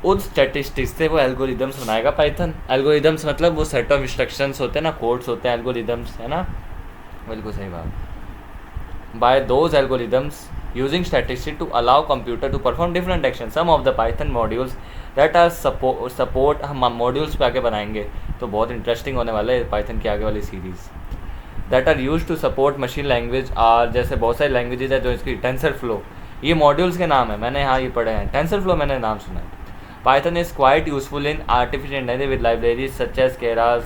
उस स्टैटिस्टिक्स से वो एल्गोरिदम्स बनाएगा। पाइथन एल्गोरिदम्स मतलब वो सेट ऑफ इंस्ट्रक्शंस होते हैं ना, कोड्स होते हैं, एल्गोरिदम्स है ना, बिल्कुल सही बात। By those algorithms using statistics to allow computer to perform different actions. Some of the Python modules that are support हम modules पे आके बनाएंगे, तो बहुत इंटरेस्टिंग होने वाला है Python की आगे वाली series. that are used to support machine language are, जैसे बहुत सारी लैंग्वेजेज है जो इसकी TensorFlow, ये मॉड्यूल्स के नाम है, मैंने यहाँ ये पढ़े हैं। TensorFlow मैंने नाम सुना है। Python is quite useful in artificial intelligence with libraries such as Keras।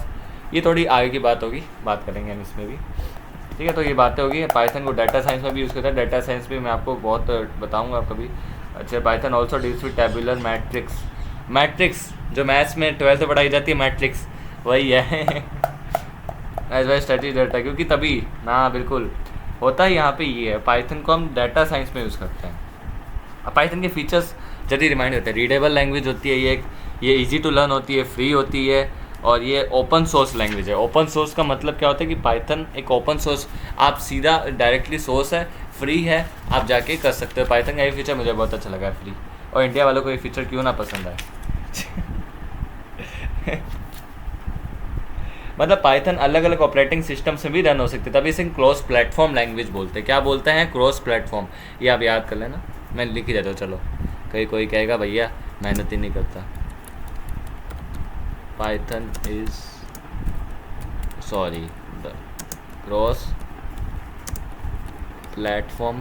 ये थोड़ी आगे की बात होगी, बात करेंगे हम इसमें भी, ठीक है। तो ये बातें होगी। पाइथन को डाटा साइंस में भी यूज़ करता है, डाटा साइंस भी मैं आपको बहुत बताऊंगा कभी। अच्छा, Python also deals with tabular matrix जो मैथ्स में 12th में पढ़ाई जाती है, मैट्रिक्स वही है एज वेल स्टैटिक डाटा, क्योंकि तभी ना बिल्कुल होता है यहाँ पे ये है। पाइथन को हम डाटा साइंस में यूज़ करते हैं। अब पाइथन के फीचर्स जल्दी रिमाइंड होते हैं। रीडेबल लैंग्वेज होती है ये ईजी टू लर्न होती है, फ्री होती है, और ये ओपन सोर्स लैंग्वेज है। ओपन सोर्स का मतलब क्या होता है कि पाइथन एक ओपन सोर्स, आप सीधा डायरेक्टली सोर्स है, फ्री है, आप जाके कर सकते हो। पाइथन का ये फीचर मुझे बहुत अच्छा लगा है, फ्री। और इंडिया वालों को ये फीचर क्यों ना पसंद आए मतलब पाइथन अलग अलग ऑपरेटिंग सिस्टम से भी रन हो सकते, तभी इसे क्रॉस प्लेटफॉर्म लैंग्वेज बोलते हैं। क्या बोलते हैं? Cross platform. ये आप याद कर लेना, मैं लिख ही देता हूँ। चलो, कहीं कोई कहेगा भैया मेहनत ही नहीं करता। Python is the cross platform।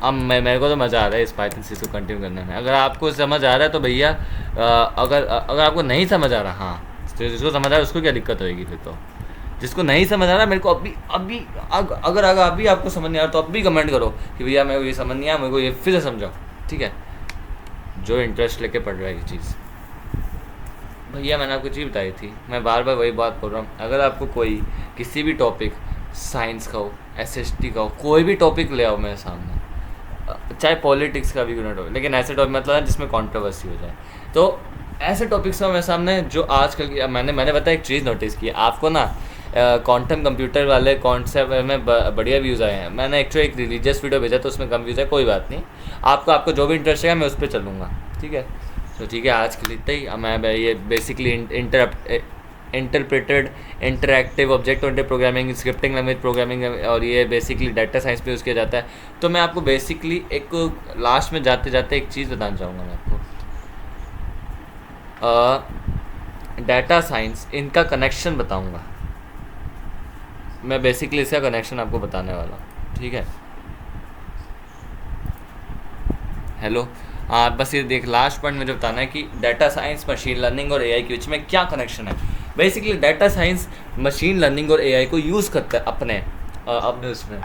अब मेरे को तो मज़ा आ रहा है इस Python सीरीज़ को कंटिन्यू करने में। अगर आपको समझ आ रहा है तो भैया, अगर आपको नहीं समझ आ रहा, हाँ, तो जिसको समझ आ रहा है उसको क्या दिक्कत होगी फिर? तो जिसको नहीं समझ आ रहा, मेरे को अभी अगर अभी आपको समझ नहीं आ रहा तो अभी कमेंट करो कि भैया मेरे को ये समझ नहीं आया, मेरे को ये फिर से समझाओ, ठीक है। जो इंटरेस्ट लेके पढ़ रहा है ये चीज़। भैया मैंने आपको चीज़ बताई थी, मैं बार बार वही बात बोल रहा हूँ। अगर आपको कोई किसी भी टॉपिक, साइंस का हो, SST का हो, कोई भी टॉपिक ले आओ मेरे सामने, चाहे पॉलिटिक्स का भी क्यों ना हो, लेकिन ऐसे टॉपिक मतलब जिसमें कंट्रोवर्सी हो जाए, तो ऐसे टॉपिक्स का मेरे सामने जो आजकल की मैंने बताया एक चीज़ नोटिस की, आपको ना क्वांटम कंप्यूटर वाले कॉन्सेप्ट में बढ़िया व्यूज़ आए हैं। मैंने एक्चुअली एक रिलीजियस वीडियो भेजा तो उसमें कम व्यूज़ है, कोई बात नहीं। आपको जो भी इंटरेस्ट है मैं उस पर चलूँगा, ठीक है। तो ठीक है, आज के लिए इतना ही। मैं ये basically interpreted interactive object oriented programming, scripting language programming, और ये बेसिकली डाटा साइंस पे यूज़ किया जाता है। तो मैं आपको बेसिकली एक लास्ट में जाते जाते एक चीज़ बताना चाहूँगा मैं आपको। डाटा साइंस, इनका कनेक्शन बताऊँगा मैं, बेसिकली इसका कनेक्शन आपको बताने वाला हूँ, ठीक है। हेलो, बस ये देख, लास्ट पॉइंट मुझे बताना है कि डाटा साइंस, मशीन लर्निंग और AI के बीच में क्या कनेक्शन है। Basically data science machine learning और AI को यूज़ करता है अपने उसमें।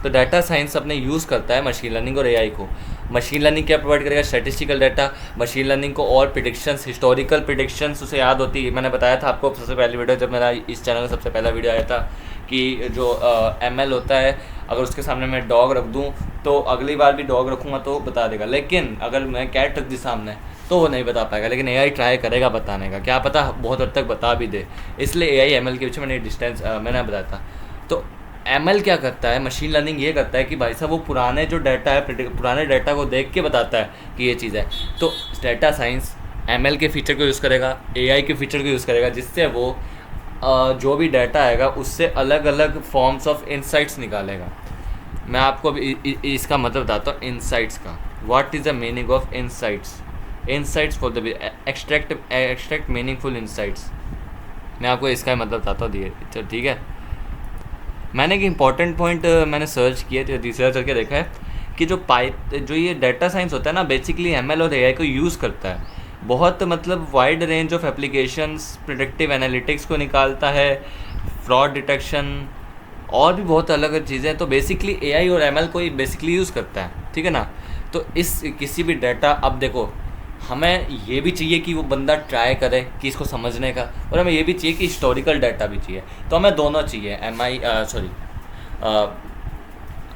तो डाटा साइंस अपने यूज़ करता है मशीन लर्निंग और AI को। मशीन लर्निंग क्या प्रोवाइड करेगा? Statistical data. मशीन लर्निंग को और प्रिडिक्शंस, हिस्टोरिकल प्रिडिक्शंस उसे याद होती है। मैंने बताया था आपको सबसे पहली वीडियो, जब मेरा इस चैनल का सबसे पहला वीडियो आया था, कि जो ML होता है, अगर उसके सामने मैं डॉग रख दूं तो अगली बार भी डॉग रखूँगा तो बता देगा, लेकिन अगर मैं कैट रख दी सामने तो वो नहीं बता पाएगा। लेकिन AI ट्राई करेगा बताने का, क्या पता बहुत हद तक बता भी दे। इसलिए AI ML के बीच में डिस्टेंस मैंने बताया था। तो ML क्या करता है, मशीन लर्निंग ये करता है कि भाई साहब वो पुराने जो डाटा है, पुराने डाटा को देख के बताता है कि ये चीज़ है। तो डाटा साइंस ML के फीचर को यूज़ करेगा, AI के फीचर को यूज़ करेगा, जिससे वो जो भी डाटा आएगा उससे अलग अलग फॉर्म्स ऑफ इंसाइट्स निकालेगा। मैं आपको अभी इसका मतलब बताता हूँ इंसाइट्स का। What is the meaning of insights? Insights for the extract meaningful insights. मैं आपको इसका मतलब बताता हूँ, दिए, ठीक है। मैंने एक इम्पॉर्टेंट पॉइंट मैंने सर्च किया, रिसर्च करके देखा है कि जो ये डाटा साइंस होता है ना, बेसिकली एमएल और एआई को यूज़ करता है। बहुत मतलब wide range of applications, predictive analytics को निकालता है, फ्रॉड डिटेक्शन और भी बहुत अलग अलग चीज़ें। तो बेसिकली एआई और एमएल को ही बेसिकली यूज़ करता है, ठीक है ना। तो इस किसी भी डाटा, अब देखो हमें ये भी चाहिए कि वो बंदा ट्राई करे कि इसको समझने का, और हमें ये भी चाहिए कि हिस्टोरिकल डाटा भी चाहिए। तो हमें दोनों चाहिए,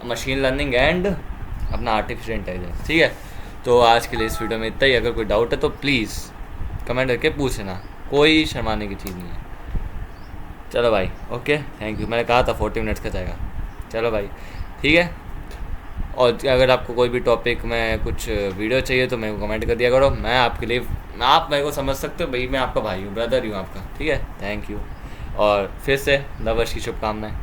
मशीन लर्निंग एंड अपना आर्टिफिशियल इंटेलिजेंस, ठीक है। तो आज के लिए इस वीडियो में इतना ही। अगर कोई डाउट है तो प्लीज़ कमेंट करके पूछना, कोई शर्माने की चीज़ नहीं है। चलो भाई, ओके, थैंक यू। मैंने कहा था 40 मिनट्स का जाएगा। चलो भाई, ठीक है। और अगर आपको कोई भी टॉपिक में कुछ वीडियो चाहिए तो मेरे को कमेंट कर दिया करो, मैं आपके लिए, आप मेरे को समझ सकते हो भाई, मैं आपका भाई हूँ, ब्रदर ही हूँ आपका, ठीक है। थैंक यू, और फिर से नववर्ष की शुभकामनाएं।